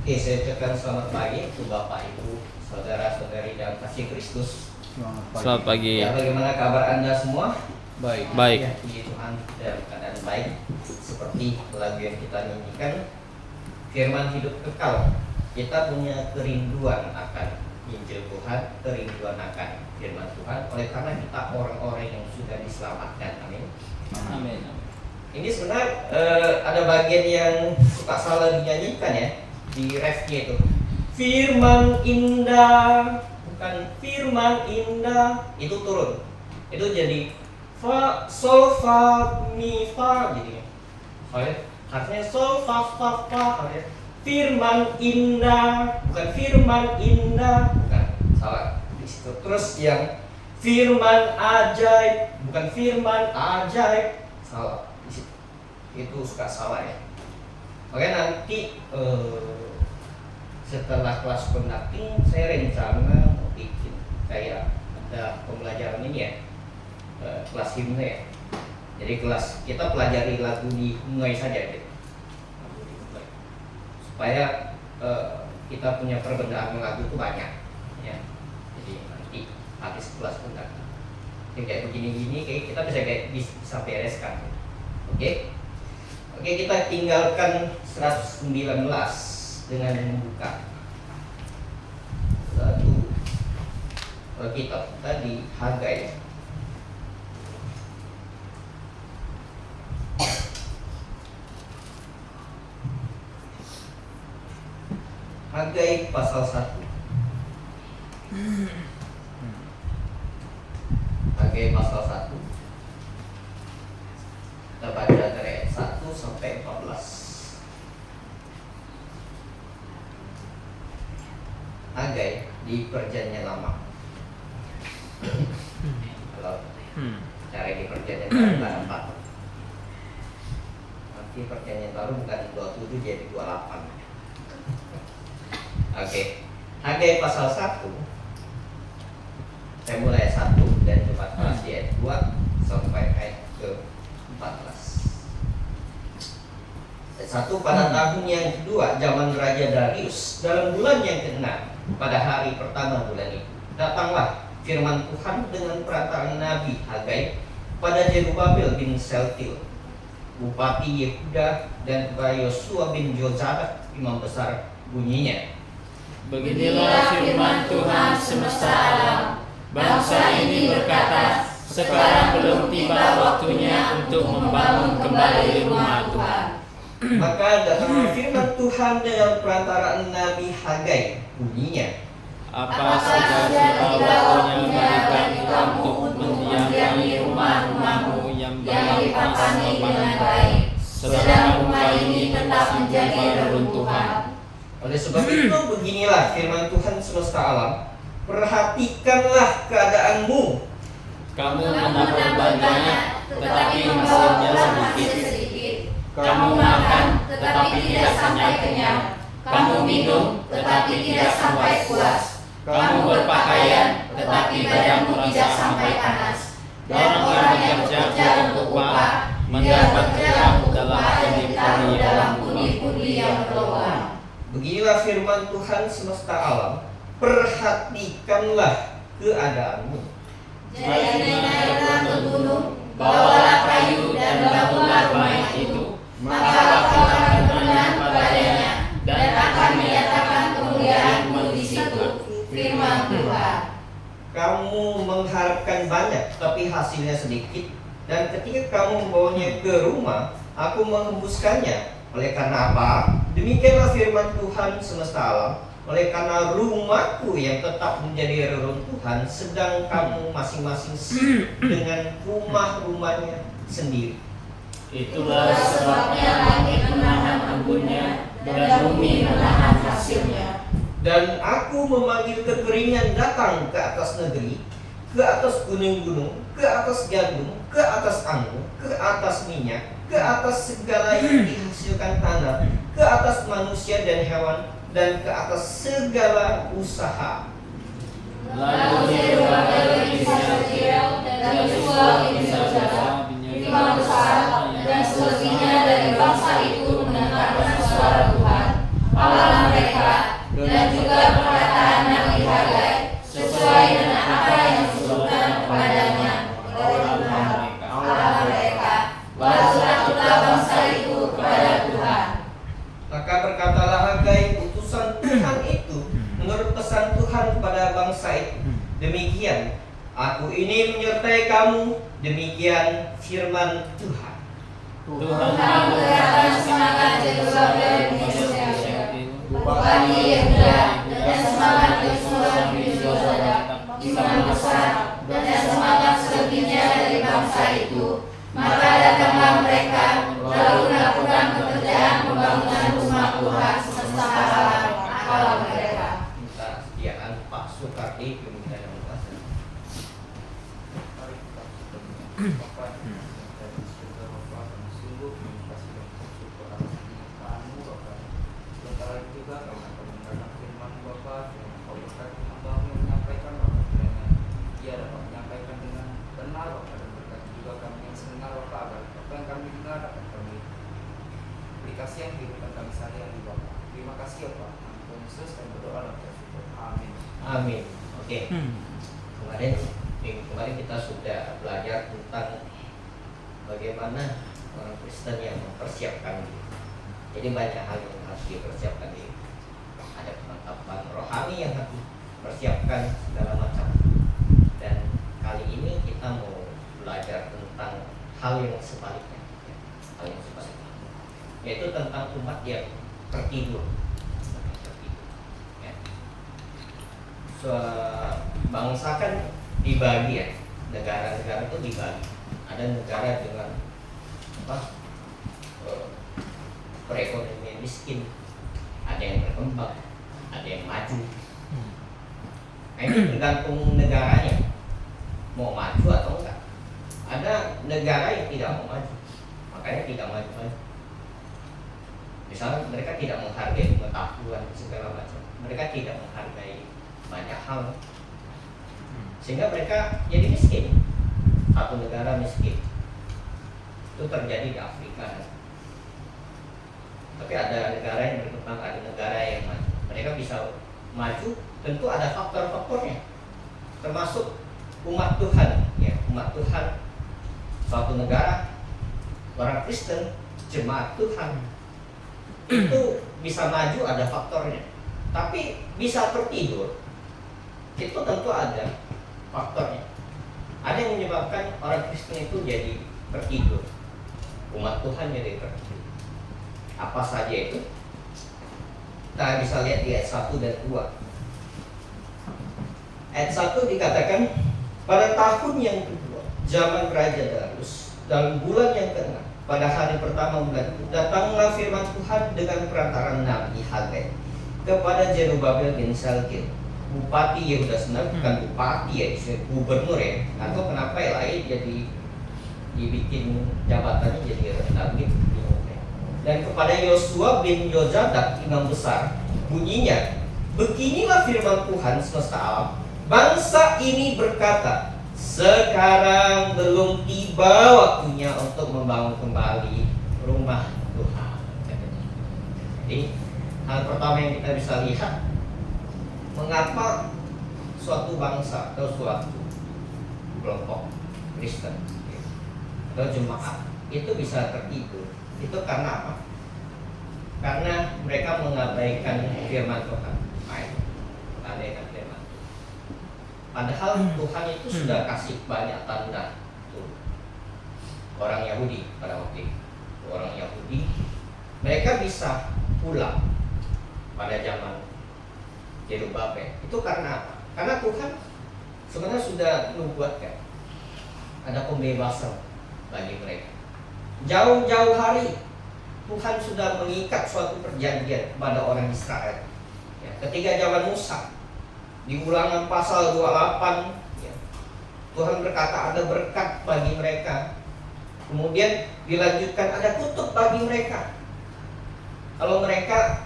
Oke, saya ucapkan selamat pagi untuk Bapak, Ibu, Saudara-saudari dalam kasih Kristus. Selamat pagi. Ya, bagaimana kabar Anda semua? Baik. Ya, puji Tuhan dalam keadaan baik. Seperti lagu yang kita nyanyikan, firman hidup kekal. Kita punya kerinduan akan Injil Tuhan, kerinduan akan firman Tuhan. Oleh karena kita orang-orang yang sudah diselamatkan. Amin. Amin. Ini sebenarnya ada bagian yang suka salah dinyanyikan ya. Di refnya itu firman indah, bukan firman indah, itu turun, itu jadi fa sol fa mi fa jadi harusnya sol fa fa fa, firman indah bukan firman indah, bukan, salah di situ. Terus yang firman ajaib bukan firman ajaib, salah di situ, itu suka salah ya. Oke, nanti setelah kelas conducting saya rencana mau bikin kayak ada pembelajaran ini ya, kelas himne ya. Jadi kelas kita pelajari lagu di mulai saja gitu. Supaya kita punya perbedaan lagu itu banyak ya. Jadi nanti habis kelas conducting kayak begini-gini kayak kita bisa bereskan. Oke, kita tinggalkan 119 dengan membuka satu kitab tadi Hagai. Hagai pasal 1. Hagai pasal 1. Kita baca dari ayat 1 sampai 14. Hagai di Perjanjian Lama. Kalau cara di Perjanjian Baru nggak dapat. Nanti Perjanjian Baru bukan 27 jadi 28. Oke. Hagai pasal 1. Saya mulai ayat 1 dan 14 di ayat 2 sampai ayat ke 14. Satu, pada tahun yang kedua zaman Raja Darius, dalam bulan yang ke-6, pada hari pertama bulan itu, datanglah firman Tuhan dengan perantaraan Nabi Hagai pada Zerubabel bin Seltil, bupati Yehuda, dan kepada Yosua bin Jozadak, imam besar, bunyinya. Beginilah firman Tuhan semesta alam. Bangsa ini berkata, sekarang belum tiba waktunya untuk membangun kembali rumah Tuhan. Maka datanglah firman Tuhan dengan perantaraan Nabi Hagai, bunyinya. Apa saja tiba waktunya bagi kamu untuk mendiami rumah-rumahmu yang dipakani dengan baik, sedang rumah ini tetap menjadi reruntuhan. Oleh sebab itu beginilah firman Tuhan semesta alam, perhatikanlah keadaanmu. Kamu menabur banyak, tetapi hasilnya sedikit. Kamu makan, tetapi tidak sampai kenyang. Kamu minum, tetapi tidak sampai puas. Kamu berpakaian, tetapi badanmu tidak sampai panas. Dan orang yang bekerja untuk upah mendapat kerja dalam pundi-pundi yang berlubang. Beginilah firman Tuhan semesta alam, perhatikanlah keadaanmu. Naiklah ke gunung, bawalah kayu dan bangunlah rumah itu, maka aku akan berkenan padanya dan akan menyatakan kemuliaanmu di situ. Firman Tuhan. Kamu mengharapkan banyak, tapi hasilnya sedikit. Dan ketika kamu membawanya ke rumah, aku menghembuskannya. Oleh karena apa? Demikianlah firman Tuhan semesta alam. Oleh karena rumahku yang tetap menjadi reruntuhan, sedang kamu masing-masing sibuk dengan rumah-rumahnya sendiri. Itulah sebabnya langit menahan embunnya dan bumi menahan hasilnya. Dan aku memanggil kekeringan datang ke atas negeri, ke atas gunung-gunung, ke atas gandum, ke atas anggur, ke atas minyak, ke atas segala yang dihasilkan tanah, ke atas manusia dan hewan, dan ke atas segala usaha. Lalu Zerubabel bin Selatiel dan Yosua bin Jozadak, imam besar, dan selebihnya dari bangsa itu mendengarkan suara Tuhan Allah mereka dan juga perkataan Nabi Hagai sesuai dengan apa yang disebutkan kepadanya oleh Tuhan Allah mereka. Bersuratlah bangsa itu kepada Tuhan. Maka berkatalah Hagai, utusan Tuhan itu, menurut pesan Tuhan kepada bangsa itu, demikian, aku ini menyertai kamu, demikian firman Tuhan. Tuhan menggerakkan semangat Yerusalem di Indonesia, Bupati Yehuda dan semangat Yosua bin Yosadak, imam besar dan semangat selebihnya dari bangsa itu. Maka datanglah mereka lalu melakukan pekerjaan pembangunan rumah Tuhan semesta alam Allah mereka. Minta sediaan Pak Soekardi kemudian yang kuasa. Aplikasi yang kehidupan kami sehari-hari Bapak. Terima kasih ya Pak. Ampun Yesus dan berdoa dalam bersyukur. Amin. Amin. Oke. Kemarin kita sudah belajar tentang bagaimana orang Kristen yang mempersiapkan diri. Jadi banyak hal yang harus dipersiapkan diri. Ada penetapan rohani yang harus dipersiapkan segala macam. Dan kali ini kita mau belajar tentang hal yang sebaliknya. Hal yang sebaliknya, yaitu tentang umat yang tertidur. Ya. Bangsa kan dibagi ya, negara-negara itu dibagi. Ada negara dengan perekonomian miskin, ada yang berkembang, ada yang maju. Nah, ini tergantung negaranya mau maju atau enggak. Ada negara yang tidak mau maju, makanya tidak maju-maju. Misalnya mereka tidak menghargai pengetahuan segala macam, mereka tidak menghargai banyak hal, sehingga mereka jadi miskin. Satu negara miskin itu terjadi di Afrika. Tapi ada negara yang berkembang, ada negara yang maju. Mereka bisa maju, tentu ada faktor-faktornya, termasuk umat Tuhan. Ya, umat Tuhan, suatu negara, orang Kristen, jemaat Tuhan itu bisa maju, ada faktornya. Tapi bisa tertidur, itu tentu ada faktornya. Ada yang menyebabkan orang Kristen itu jadi tertidur, umat Tuhan jadi tertidur. Apa saja itu? Kita bisa lihat di ayat 1 dan 2. Ayat 1 dikatakan, pada tahun yang kedua zaman Raja Darius, dalam bulan yang ke-6, pada hari pertama bulan itu, datanglah firman Tuhan dengan perantaran Nabi Hagai kepada Zerubabel bin Shealtiel, Bupati Yehuda. Sebenarnya bukan bupati ya, gubernur ya. Atau kenapa ya lain jadi dibikin jabatannya jadi rendah gitu. Dan kepada Yosua bin Yozadak, imam besar, bunyinya, beginilah firman Tuhan semesta alam. Bangsa ini berkata, sekarang belum tiba waktunya untuk membangun kembali rumah Tuhan. Jadi hal pertama yang kita bisa lihat, mengapa suatu bangsa atau suatu kelompok Kristen atau jemaat itu bisa tertidur. Itu karena apa? Karena mereka mengabaikan firman Tuhan. Mengabaikan firman. Padahal Tuhan itu sudah kasih banyak tanda tuh. Orang Yahudi pada waktu itu, orang Yahudi, mereka bisa pulang pada zaman Zerubabel. Itu karena apa? Karena Tuhan sebenarnya sudah membuatkan ada pembebasan bagi mereka. Jauh-jauh hari Tuhan sudah mengikat suatu perjanjian kepada orang Israel. Ya, ketika zaman Musa, di Ulangan pasal 28, ya, Tuhan berkata ada berkat bagi mereka. Kemudian dilanjutkan ada kutuk bagi mereka kalau mereka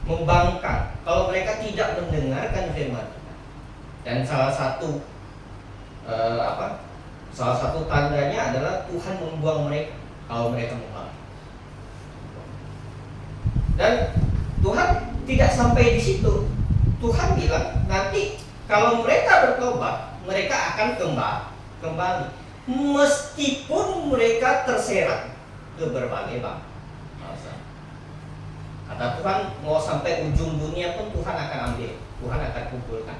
membangkang, kalau mereka tidak mendengarkan firman Tuhan. Dan salah satu salah satu tandanya adalah Tuhan membuang mereka kalau mereka membangkang. Dan Tuhan tidak sampai di situ. Tuhan bilang nanti kalau mereka bertobat, mereka akan kembali. Meskipun mereka terserat ke berbagai bangsa. Kata Tuhan, mau sampai ujung dunia pun Tuhan akan ambil, Tuhan akan kumpulkan.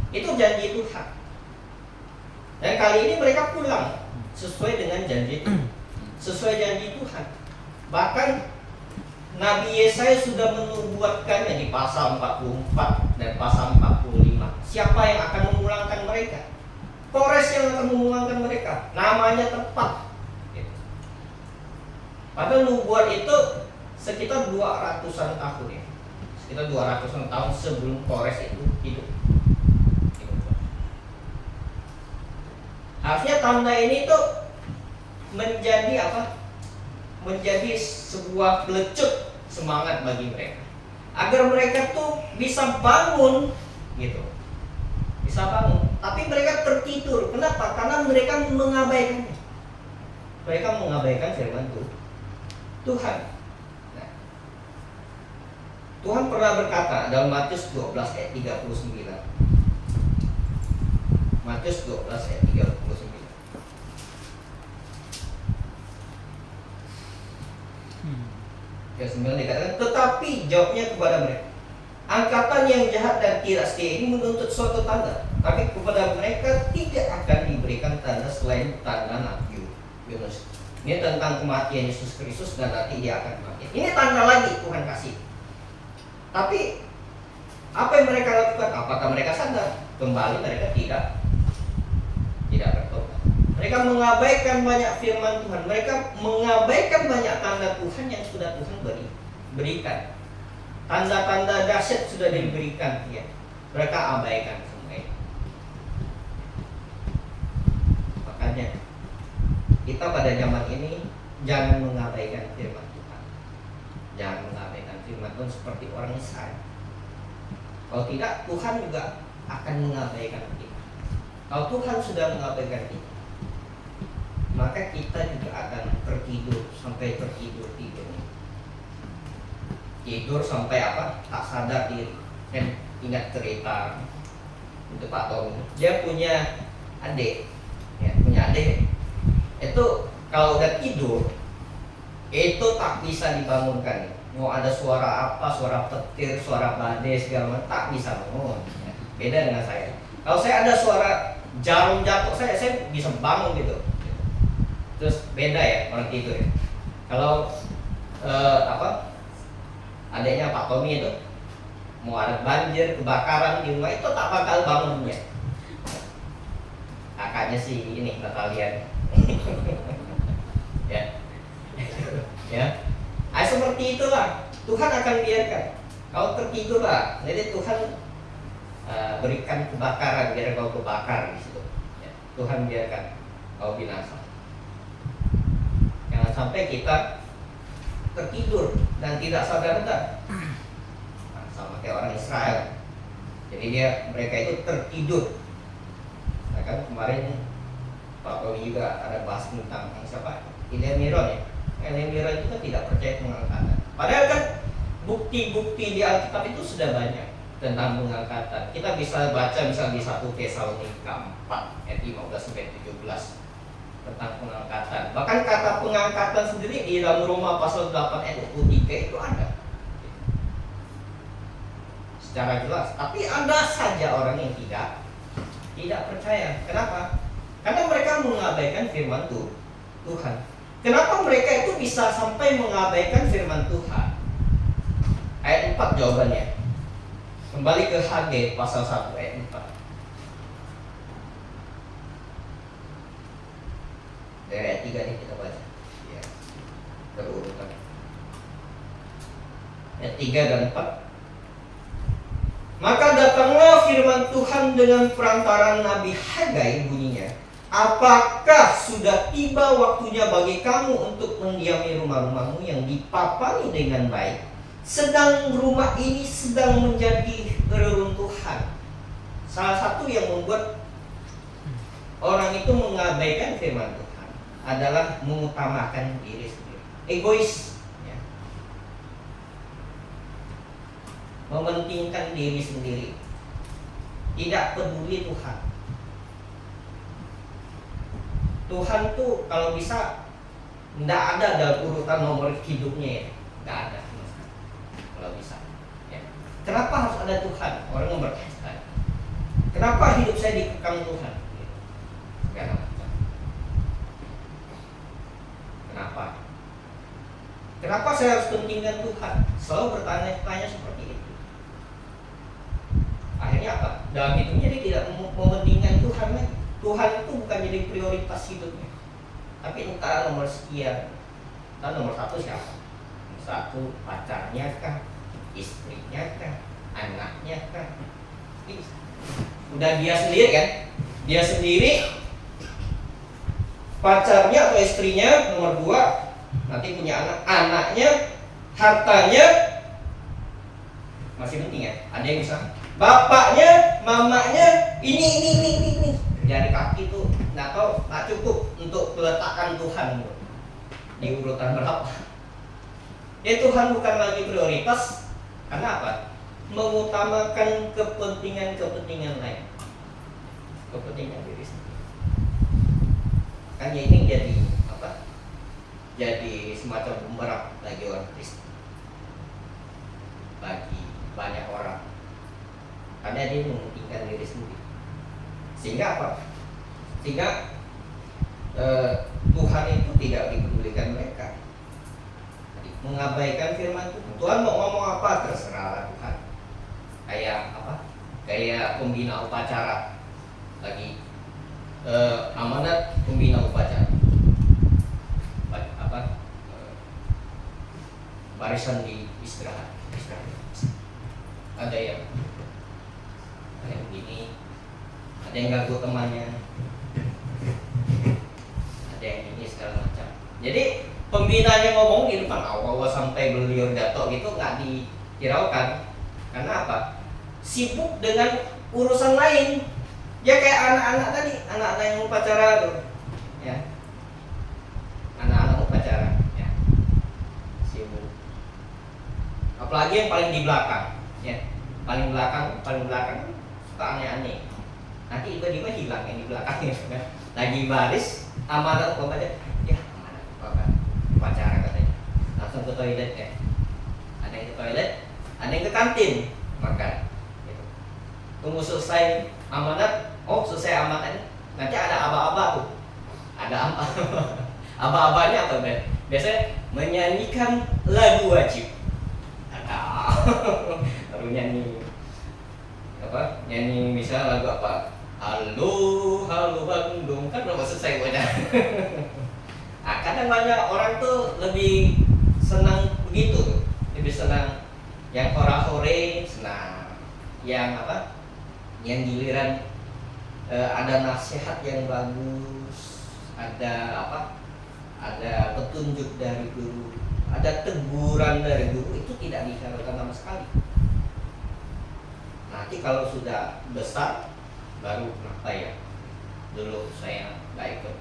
Itu janji Tuhan. Dan kali ini mereka pulang sesuai dengan janji Tuhan, sesuai janji Tuhan. Bahkan Nabi Yesaya sudah menubuatkannya di pasal 44 dan pasal 45. Siapa yang akan memulangkan mereka? Kores yang akan memulangkan mereka. Namanya tepat. Padahal nubuat itu sekitar 200-an tahun ya. Sekitar 200-an tahun sebelum Kores itu hidup. Harusnya tanda ini tuh menjadi apa? Menjadi sebuah pelecut semangat bagi mereka, agar mereka tuh bisa bangun gitu, bisa bangun. Tapi mereka tertidur. Kenapa? Karena mereka mengabaikannya. Mereka mengabaikan firman Tuhan. Nah, Tuhan pernah berkata dalam Matius 12 ayat 39. Matius 12 ayat 39. Ayat 9 dikatakan, tetapi jawabnya kepada mereka, angkatan yang jahat dan tidak setia ini menuntut suatu tanda, tapi kepada mereka tidak akan diberikan tanda selain tanda Nabi Yunus. Ini tentang kematian Yesus Kristus dan nanti dia akan mati. Ini tanda lagi Tuhan kasih. Tapi apa yang mereka lakukan? Apakah mereka sadar? Kembali mereka tidak bertobat. Mereka mengabaikan banyak firman Tuhan. Mereka mengabaikan banyak tanda Tuhan yang sudah Tuhan berikan. Tanda-tanda dahsyat sudah diberikan, ya. Mereka abaikan semua itu. Makanya kita pada zaman ini jangan mengabaikan firman Tuhan. Jangan mengabaikan firman Tuhan seperti orang Israel. Kalau tidak, Tuhan juga akan mengabaikan kita. Kalau Tuhan sudah mengabaikan kita, maka kita juga akan tertidur sampai tidur sampai apa? Tak sadar diri. Dan ingat cerita untuk Pak Tommy. Dia punya adik, ya, itu kalau udah tidur itu tak bisa dibangunkan. Mau ada suara apa, suara petir, suara badai segala macam, tak bisa bangun. Ya, beda dengan saya. Kalau saya ada suara jarum jatuh, saya bisa bangun gitu. Terus beda ya orang tidur ya. Kalau adanya Pak Tommy itu mau ada banjir, kebakaran di rumah itu tak bakal bangunnya. Kakaknya si ini Natalian. Ya. Ya. Seperti itulah Tuhan akan biarkan. Kau tertidur lah. Jadi Tuhan berikan kebakaran biar kau kebakar di situ. Ya. Tuhan biarkan kau binasa. Jangan sampai kita tertidur dan tidak sadar. Sama kayak orang Israel. Jadi mereka itu tertidur. Nah, kan kemarin Pak Tommy juga ada bahas tentang siapa? Elia Miron ya. Elia Miron itu kan tidak percaya pengangkatan. Padahal kan bukti-bukti di Alkitab itu sudah banyak tentang pengangkatan. Kita bisa baca misalnya di 1 Tesalonika 4 ayat 15-17 tentang pengangkatan. Bahkan kata pengangkatan sendiri di dalam Roma pasal 8 ayat 23 itu ada secara jelas. Tapi ada saja orang yang tidak percaya. Kenapa? Karena mereka mengabaikan firman Tuhan. Kenapa mereka itu bisa sampai mengabaikan firman Tuhan? Ayat 4 jawabannya. Kembali ke Haggai pasal 1 ayat 4. Dari ayat 3 nih kita baca. Ya. Berurutan. Ayat 3 dan 4. Maka datanglah firman Tuhan dengan perantaran Nabi Haggai, bunyinya, apakah sudah tiba waktunya bagi kamu untuk mendiami rumah-rumahmu yang dipapani dengan baik, sedang rumah ini sedang menjadi reruntuhan. Salah satu yang membuat orang itu mengabaikan firman Tuhan adalah mengutamakan diri sendiri, egois. mementingkan diri sendiri, tidak peduli Tuhan. Tuhan tuh kalau bisa tidak ada dalam urutan nomor hidupnya ya, tidak ada sama sekali. Kalau bisa. Ya. Kenapa harus ada Tuhan? Orang yang bertanya. Kenapa hidup saya dikekang Tuhan? Segala macam. Kenapa? Kenapa saya harus pentingkan Tuhan? Selalu bertanya-tanya seperti itu. Akhirnya apa? Dalam hidupnya dia tidak mementingkan Tuhan lagi. Tuhan itu bukan jadi prioritas hidupnya. Tapi entah nomor sekian. Entah nomor satu siapa? Nomor satu pacarnya kah? Istrinya kah? Anaknya kah? Bisa. Udah dia sendiri kan? Dia sendiri, pacarnya atau istrinya nomor dua, nanti punya anak, anaknya, hartanya masih penting ya. Ada yang bisa bapaknya, mamanya, ini. Jari kaki tuh nggak cukup untuk meletakkan Tuhan di urutan berapa. Ya Tuhan bukan lagi prioritas. Karena apa? Mengutamakan kepentingan lain, kepentingan diri sendiri. Kan ini jadi apa? Jadi semacam bumerang bagi orang Kristen, bagi banyak orang, karena dia mementingkan diri sendiri. Sehingga apa? Sehingga Tuhan itu tidak dipedulikan mereka, mengabaikan firman Tuhan. Tuhan mau ngomong apa terserah Tuhan. Kayak apa? Kayak pembina upacara lagi amanat pembina upacara apa? Barisan di istirahat. Ada yang begini, ada yang ganggu temannya, ada yang ini segala macam. Jadi pembinanya ngomong di depan awal sampai beliau jatuh gitu nggak dihiraukan. Karena apa? Sibuk dengan urusan lain. Ya kayak anak-anak tadi, anak-anak yang upacara tuh, ya, anak-anak upacara, ya, sibuk. Apalagi yang paling di belakang, ya, paling belakang suka aneh-aneh. Nanti tiba-tiba hilang yang di belakangnya, kan? Lagi baris, amanat upacara, ya, amanat upacara katanya, langsung ke toilet ya. Ada yang ke toilet, ada yang ke kantin makan. Gitu. Tunggu selesai amanat. Oh selesai amanat, nanti ada aba-aba tuh. Ada aba-abanya apa Ben? Biasanya menyanyikan lagu wajib. Ada baru nyanyi apa? Nyanyi misalnya lagu apa? Halo Bandung, kan belum selesai wajah. Kadang banyak orang tuh lebih senang begitu, lebih senang yang hora-hore, senang yang apa? Yang giliran ada nasihat yang bagus, ada apa? Ada petunjuk dari guru, ada teguran dari guru, itu tidak dihiraukan sama sekali. Nanti kalau sudah besar baru kenapa ya? Dulu saya nggak ikut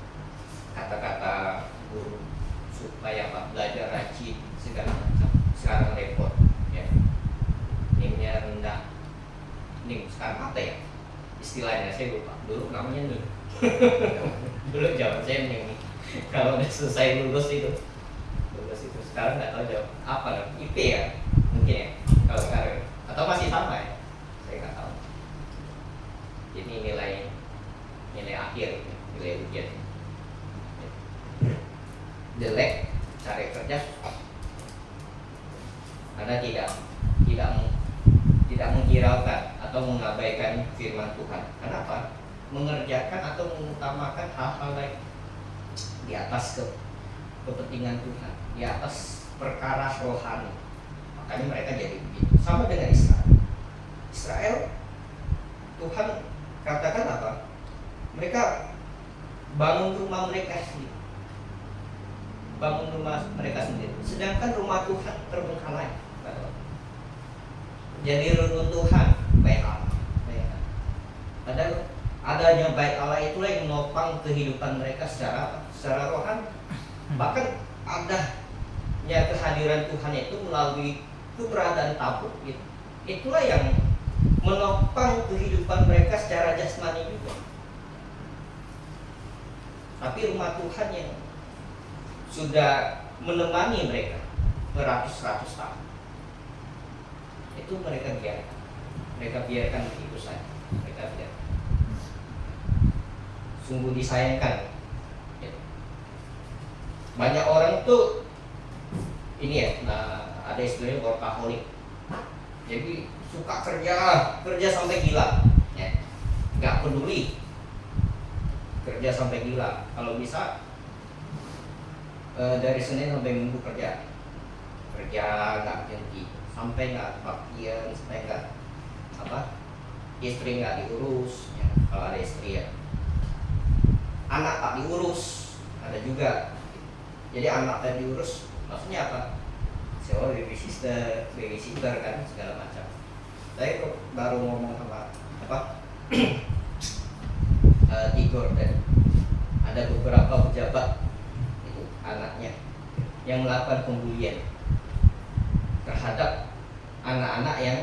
kata-kata guru supaya apa? Belajar rajin segala macam. Sekarang repot, ya. Nimnya rendah. Nim sekarang apa ya? Istilahnya saya lupa. Dulu namanya nih. Dulu jawab saya nih. Kalau udah selesai lulus itu sekarang nggak tahu jawab apa lah. IP ya mungkin ya kalau sekarang, atau masih sama ya, saya nggak tahu. Ini nilai akhir, nilai ujian jelek, cari kerja karena tidak menghiraukan atau mengabaikan firman Tuhan. Kenapa? Mengerjakan atau mengutamakan hal-hal lain di atas kepentingan Tuhan, di atas perkara rohani. Makanya mereka jadi begitu. Sama dengan Israel, Tuhan katakan apa? Mereka bangun rumah mereka sendiri, sedangkan rumah Tuhan terbengkalai. Jadi reruntuhan bait Allah. Padahal adanya bait Allah itulah yang menopang kehidupan mereka secara rohani. Bahkan adanya kehadiran Tuhan itu melalui keberadaan tabut gitu. itulah yang menopang kehidupan mereka secara jasmani juga. Tapi rumah Tuhan yang sudah menemani mereka beratus-ratus tahun, itu mereka biarkan begitu saja. Mereka biarkan. Sungguh disayangkan. Banyak orang tuh ini ya, ada istilahnya workaholic. Jadi suka kerja sampai gila, ya. Nggak peduli, kerja sampai gila. Kalau bisa dari Senin sampai Minggu kerja nggak berhenti, sampai nggak baktian, sampai nggak istri nggak diurus, ya. Kalau ada istri ya, anak tak diurus, ada juga. Jadi anak tak diurus, maksudnya apa? Sewa babysitter kan, segala macam. Saya baru ngomong sama Tigor, dan ada beberapa pejabat itu anaknya yang melakukan pembulian terhadap anak-anak yang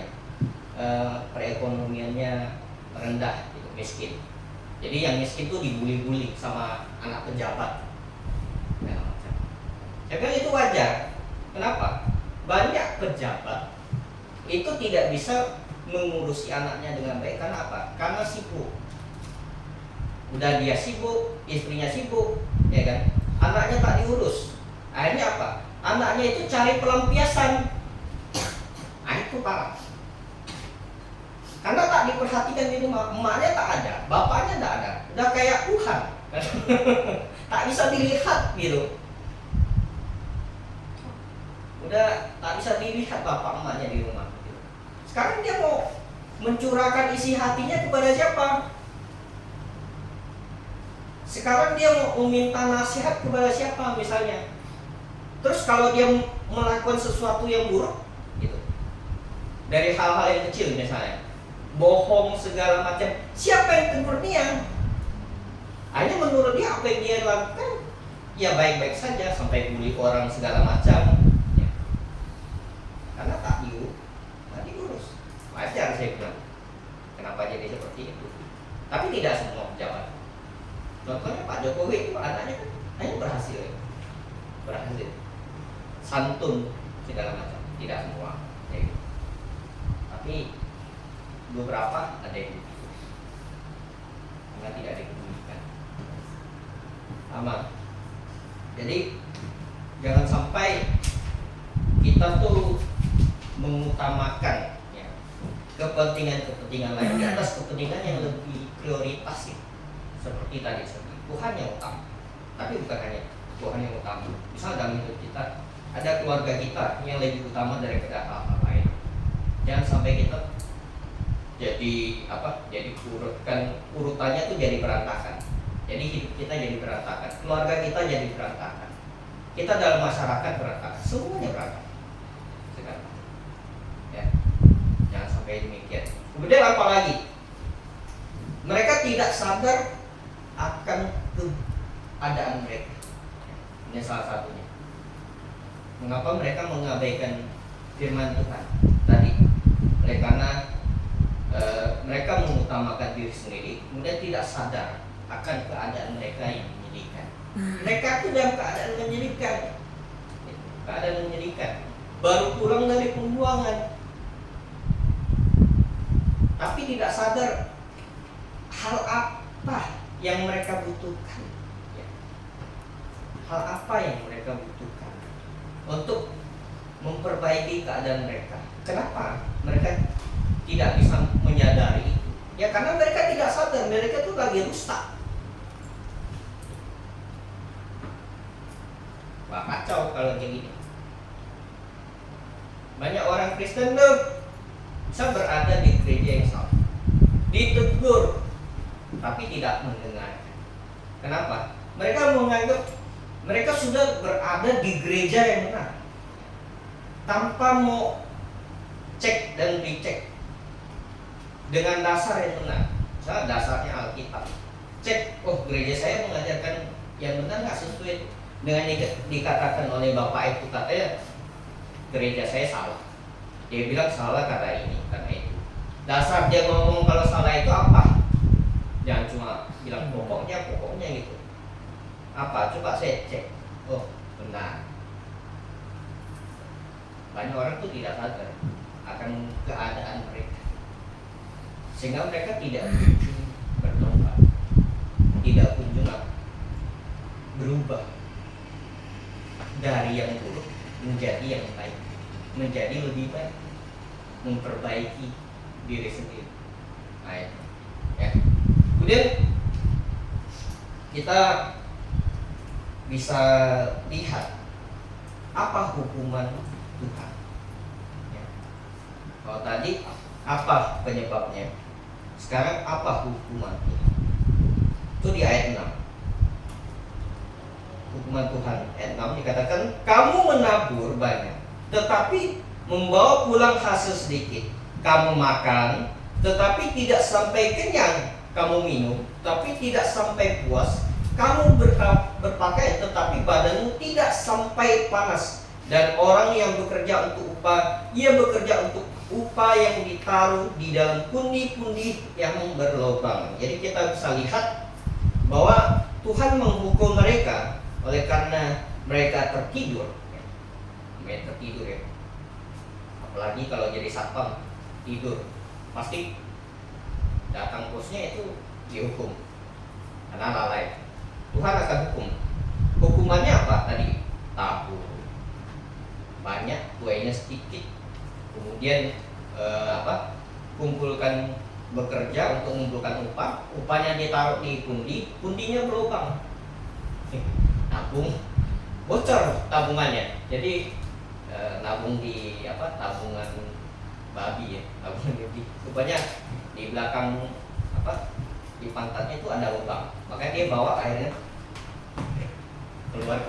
perekonomiannya rendah, gitu, miskin. Jadi yang miskin itu dibully-bully sama anak pejabat. Saya bilang itu wajar. Kenapa? Banyak pejabat itu tidak bisa mengurusi anaknya dengan baik. Karena apa? Karena sibuk. Udah dia sibuk, istrinya sibuk, ya kan? Anaknya tak diurus. Akhirnya apa? Anaknya itu cari pelampiasan. Itu parah. Karena tak diperhatikan di rumah, emaknya tak ada, bapaknya tak ada. Udah kayak Tuhan. Tak bisa dilihat gitu. Udah tak bisa dilihat bapak emaknya di rumah. Sekarang dia mau mencurahkan isi hatinya kepada siapa? Sekarang dia mau meminta nasihat kepada siapa misalnya? Terus kalau dia melakukan sesuatu yang buruk, gitu, dari hal-hal yang kecil misalnya, bohong segala macam, siapa yang tegur dia? Hanya menurut dia apa yang dia lakukan ya baik-baik saja, sampai bully orang segala macam. Karena tak diurus. Wajar saya bilang. Kenapa jadi seperti itu? Tapi tidak semua pejabat. Contohnya Pak Jokowi itu anaknya kan hanya berhasil. Santun segala macam. Tidak semua. Ya. Tapi beberapa ada yang begitu. Karena tidak dikemudikan. Aman. Jadi jangan sampai kita tuh mengutamakan, ya, kepentingan lain di atas kepentingan yang lebih prioritas, ya. Seperti tadi, Tuhan yang utama. Tapi bukan hanya Tuhan yang utama. Misal dalam hidup kita ada keluarga kita yang lebih utama daripada hal-hal lain. Jangan sampai kita jadi urutannya tuh jadi berantakan. Jadi hidup kita jadi berantakan, keluarga kita jadi berantakan, kita dalam masyarakat berantakan, semuanya berantakan. Ya, jangan sampai demikian. Kemudian apa lagi? Mereka tidak sadar akan keadaan mereka. Ini salah satunya. Mengapa mereka mengabaikan firman Tuhan tadi? Oleh karena mereka mengutamakan diri sendiri, kemudian tidak sadar akan keadaan mereka yang menyedihkan. Mereka itu dalam keadaan menyedihkan. Baru pulang dari pembuangan, tapi tidak sadar hal apa yang mereka butuhkan, ya. Hal apa yang mereka butuhkan untuk memperbaiki keadaan mereka. Kenapa mereka tidak bisa menyadari itu? Ya karena mereka tidak sadar, mereka itu lagi rusak. Wah, kacau kalau kayak gini. Banyak orang Kristen tuh bisa berada di gereja yang salah, ditegur, tapi tidak mendengarkan. Kenapa? Mereka menganggap mereka sudah berada di gereja yang benar, tanpa mau cek dan dicek dengan dasar yang benar. Misalnya dasarnya Alkitab, cek, oh gereja saya mengajarkan yang benar nggak sesuai dengan yang dikatakan oleh Bapak Ibu, katanya gereja saya salah. Dia bilang salah karena ini, karena itu. Dasar dia ngomong kalau salah itu apa? Jangan cuma bilang pokoknya gitu. Apa? Coba saya cek. Oh, benar. Banyak orang tuh tidak sadar akan keadaan mereka, sehingga mereka tidak kunjung bertobat, tidak kunjung berubah dari yang buruk menjadi yang baik, menjadi lebih baik, memperbaiki diri sendiri. Nah, itu. Ya. Kemudian kita bisa lihat apa hukuman Tuhan. Ya. Kalau tadi apa penyebabnya, sekarang apa hukuman Tuhan? Itu di ayat 6. Hukuman Tuhan ayat 6 dikatakan, kamu menabur banyak tetapi membawa pulang hasil sedikit. Kamu makan tetapi tidak sampai kenyang. Kamu minum tapi tidak sampai puas. Kamu berpakaian tetapi badanmu tidak sampai panas. Dan orang yang bekerja untuk upah, ia bekerja untuk upah yang ditaruh di dalam pundi-pundi yang berlubang. Jadi kita bisa lihat bahwa Tuhan menghukum mereka oleh karena mereka tertidur. Mereka tertidur ya. Apalagi kalau jadi satpam tidur, pasti datang bosnya itu dihukum karena lalai. Tuhan akan hukum. Hukumannya apa tadi? Tabur banyak, tuainya sedikit. Kemudian kumpulkan, bekerja untuk mengumpulkan upah. Upahnya ditaruh di pundi, pundinya berlubang. Nabung, bocor tabungannya. Jadi nabung di tabungan babi ya, tabungan babi. Rupanya di belakang di pantatnya itu ada lubang. Makanya dia bawa akhirnya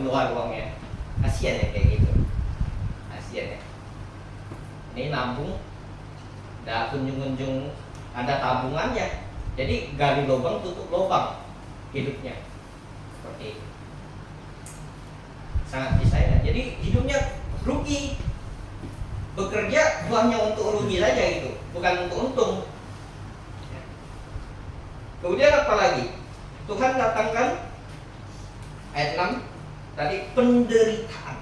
keluar uangnya. Kasian ya kayak gitu. Kasian ya. Ini nabung, dah kunjung-kunjung ada tabungannya. Jadi gali lubang tutup lubang hidupnya. Seperti itu. Sangat disayangkan. Jadi hidupnya rugi. Bekerja hanya untuk rugi saja gitu, bukan untuk untung. Kemudian apa lagi? Tuhan datangkan ayat 6 tadi penderitaan.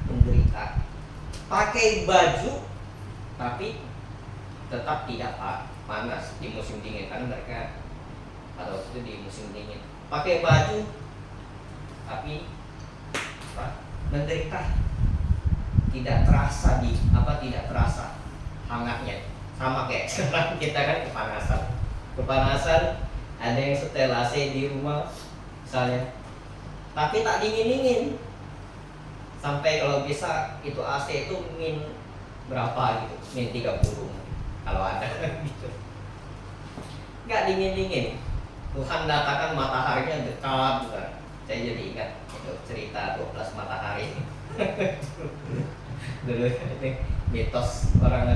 Penderitaan. Pakai baju tapi tetap tidak panas di musim dingin, karena mereka pada waktu itu di musim dingin. Pakai baju tapi menderita. Tidak terasa tidak terasa hangatnya. Sama kayak sekarang kita kan kepanasan, ada yang setel AC di rumah misalnya, tapi tak dingin sampai kalau bisa itu AC itu min berapa gitu, min 30 kalau ada gitu, nggak dingin. Tuhan datangkan mataharinya dekat bukan. Saya jadi ingat itu cerita 12 matahari dulu ini mitos orang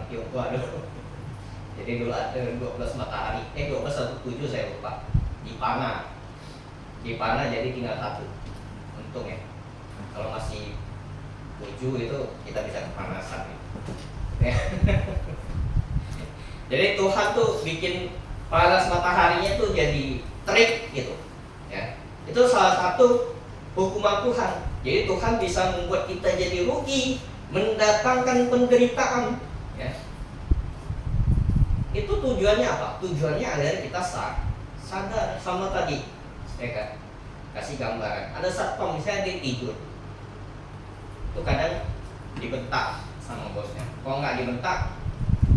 Tionghoa dulu. Jadi dulu ada 12 matahari, 12 atau 7 saya lupa. Dipana jadi tinggal 1. Untung ya. Kalau masih 7 itu kita bisa kepanasan gitu. Jadi Tuhan tuh bikin panas mataharinya tuh jadi terik gitu. Ya. Itu salah satu hukuman Tuhan. Jadi Tuhan bisa membuat kita jadi rugi, mendatangkan penderitaan. Ya. Itu tujuannya apa? Tujuannya agar kita sadar. Sama tadi saya kasih gambaran. Ada satpam misalnya dia tidur, itu kadang dibentak sama bosnya. Kalau nggak dibentak,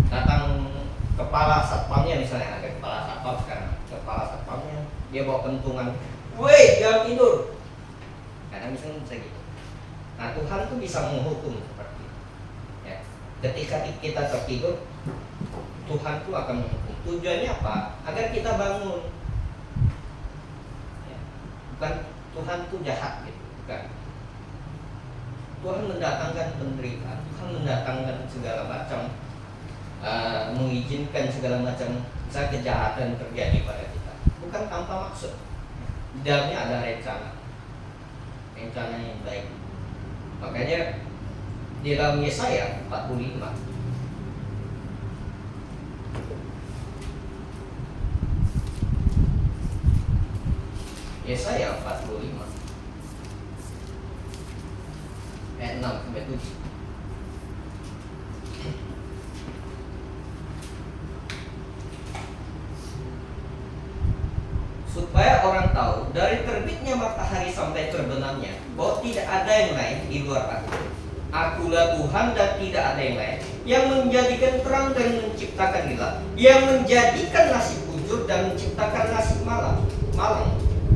datang kepala satpamnya, misalnya ada kepala satpam sekarang, kepala satpamnya dia bawa pentungan, woi jangan tidur. Kadang misalnya bisa gitu. Nah Tuhan tuh bisa menghukum seperti itu. Ya. Ketika kita tertidur, Tuhan tuh akan menghukum. Tujuannya apa? Agar kita bangun. Ya. Bukan Tuhan tuh jahat gitu, bukan. Tuhan mendatangkan penderitaan, Tuhan mendatangkan segala macam, mengizinkan segala macam kejahatan terjadi pada kita, bukan tanpa maksud. Di dalamnya ada rencana yang baik. Makanya Di dalam Yesaya 45. Yesaya 45 ayat 6 sampai 7. Supaya orang tahu dari terbitnya matahari sampai terbenamnya bahwa tidak ada yang lain di luar Aku. Akulah Tuhan dan tidak ada yang lain, yang menjadikan terang dan menciptakan gelap, yang menjadikan nasib bujur dan menciptakan nasib malam.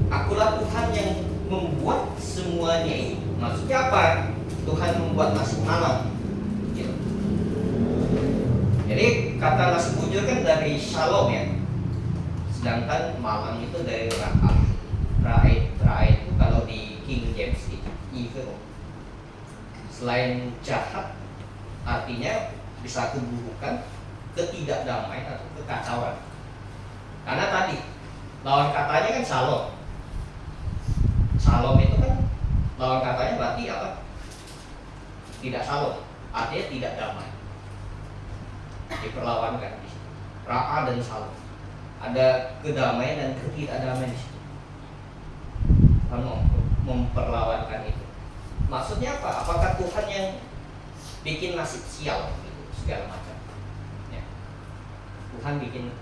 Akulah Tuhan yang membuat semuanya ini. Maksudnya apa? Tuhan membuat nasib malam. Gitu. Jadi kata nasib bujur kan dari shalom ya. Sedangkan malam itu dari ra'ah. Ra'ah itu kalau di King James itu evil. Selain jahat, artinya bisa keburukan, ketidakdamaian atau kekacauan. Karena tadi lawan katanya kan shalom. Shalom itu kan lawan katanya berarti apa? Tidak shalom, artinya tidak damai. Diperlawankan di situ. Ra'ah dan shalom. Ada kedamaian dan ketidakdamaian di situ. Tuhan memperlawankan itu. Maksudnya apa? Apakah Tuhan yang bikin nasib sial gitu, segala macam? Ya. Tuhan bikin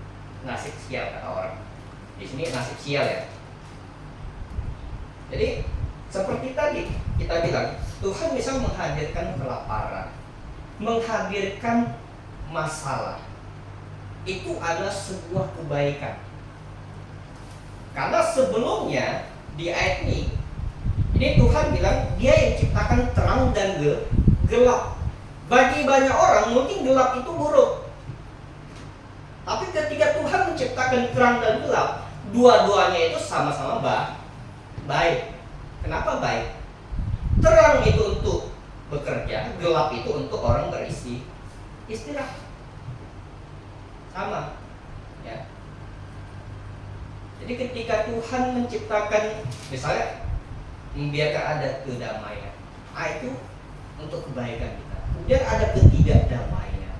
nasib sial kata orang. Di sini nasib sial ya. Jadi seperti tadi kita bilang, Tuhan bisa menghadirkan kelaparan, menghadirkan masalah. Itu adalah sebuah kebaikan. Karena sebelumnya di ayat ini Tuhan bilang Dia yang ciptakan terang dan gelap. Bagi banyak orang mungkin gelap itu buruk. Tapi ketika Tuhan menciptakan terang dan gelap, dua-duanya itu sama-sama baik. Kenapa baik? Terang itu untuk bekerja, gelap itu untuk orang beristirahat. Sama, ya. Jadi ketika Tuhan menciptakan, misalnya membiarkan ada kedamaian, itu untuk kebaikan kita. Kemudian ada ketidakdamaian,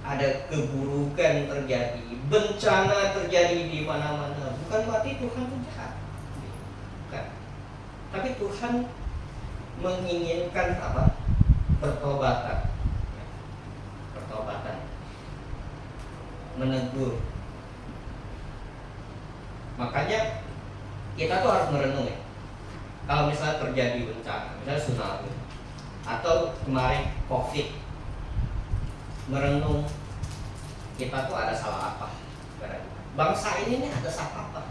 ada keburukan terjadi, bencana terjadi di mana-mana. Bukan berarti Tuhan itu jahat, bukan. Tapi Tuhan menginginkan apa? Pertobatan, menegur. Makanya kita tuh harus merenung ya. Kalau misalnya terjadi bencana, misalnya tsunami atau kemarin COVID, merenung kita tuh ada salah apa? Bangsa ini ada salah apa?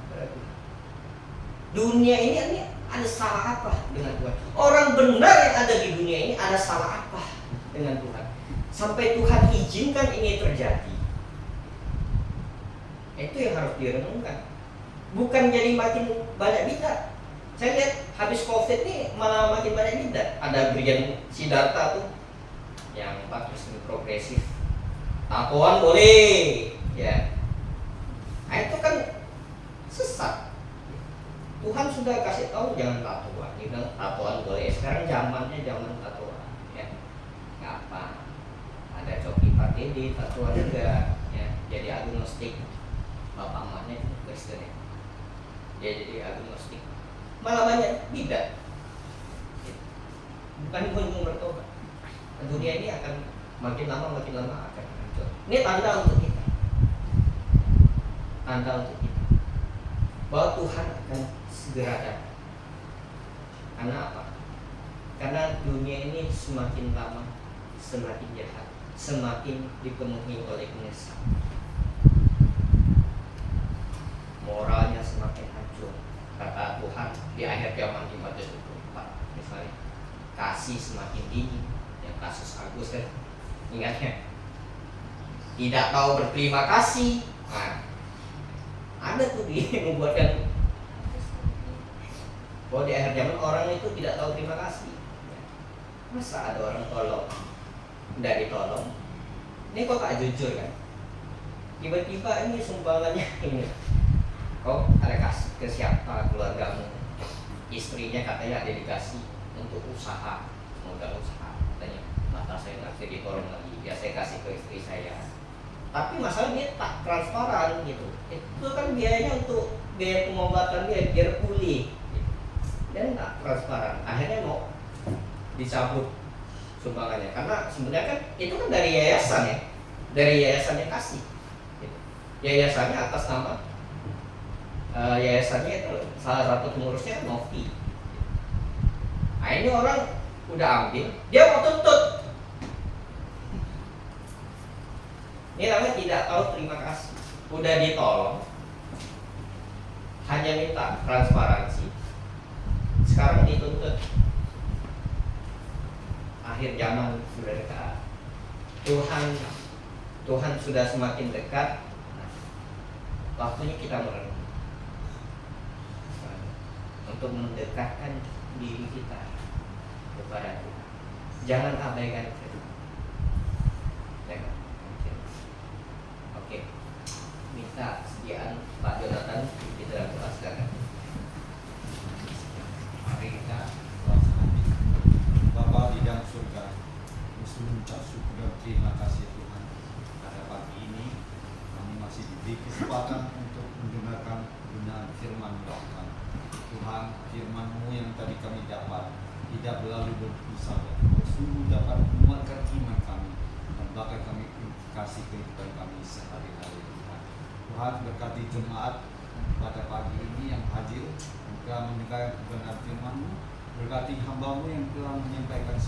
Dunia ini ada salah apa dengan Tuhan? Orang benar yang ada di dunia ini ada salah apa dengan Tuhan? Sampai Tuhan izinkan ini terjadi. Itu yang harus direnungkan. Bukan jadi makin banyak bidat. Saya lihat habis COVID ini malah makin banyak bidat. Ada Brian Siddhartha tuh yang Kristen progresif. Tatoan boleh, ya. Nah, itu kan sesat. Tuhan sudah kasih tahu jangan tatoan. Dia bilang tatoan boleh. Sekarang zamannya zaman tatoan, ya. Nggak apa. Ada Coki Pardede tatoan juga, ya. Jadi agnostik. Bapak emaknya Kristen ya. Dia jadi agnostik. Malah banyak bidat. Bukan kunjung bertobat. Dunia ini akan makin lama akan hancur. Ini tanda untuk kita. Tanda untuk kita bahwa Tuhan akan segera datang. Karena apa? Karena dunia ini semakin lama semakin jahat, semakin dipenuhi oleh kenesan. Moralnya semakin hancur. Kata Tuhan di akhir zaman 15:24 misalnya, kasih semakin dingin. Yang kasus Agus kan, ingatnya tidak tahu berterima kasih. Nah, ada tuh dia membuatkan bahwa di akhir zaman orang itu tidak tahu terima kasih. Masa ada orang tolong tidak ditolong? Ini kok tak jujur kan? Tiba-tiba ini sumbangannya ini. Kok ada kasih ke siapa keluargamu? Istrinya katanya ada dikasih untuk usaha, modal usaha katanya. ditolong lagi, ya saya kasih ke istri saya. Tapi masalah dia tak transparan gitu. Itu kan biayanya untuk biaya pengobatan dia biar pulih gitu. Dan tak transparan, akhirnya mau dicabut sumbangannya karena sebenarnya kan itu kan dari yayasan ya, dari yayasannya kasih gitu. Yayasannya atas nama yayasannya itu salah satu pengurusnya Novi. Nah ini orang udah ambil, dia mau tuntut. Ini namanya tidak tahu terima kasih. Udah ditolong, hanya minta transparansi, sekarang dituntut. Akhir zaman sudah dekat, Tuhan sudah semakin dekat. Nah, waktunya kita merenung untuk mendekatkan diri kita kepada Tuhan. Jangan abaikan firman. Oke, minta sediaan Pak Jonathan di dalam kelas silakan. Mari kita laksanakan. Bapa di dalam surga, kami mengucap syukur dan terima kasih Tuhan. Pada pagi ini kami masih diberi kesempatan untuk mendengarkan kebenaran firman Tuhan. Tuhan, firman-Mu yang tadi kami dapat tidak berlalu begitu saja, sungguh dapat menguatkan iman kami dan bahkan kami kasih kehidupan kami sehari-hari Tuhan. Tuhan berkati jemaat pada pagi ini yang hadir, juga mendengar kebenaran firman-Mu. Berkati hamba-Mu yang telah menyampaikan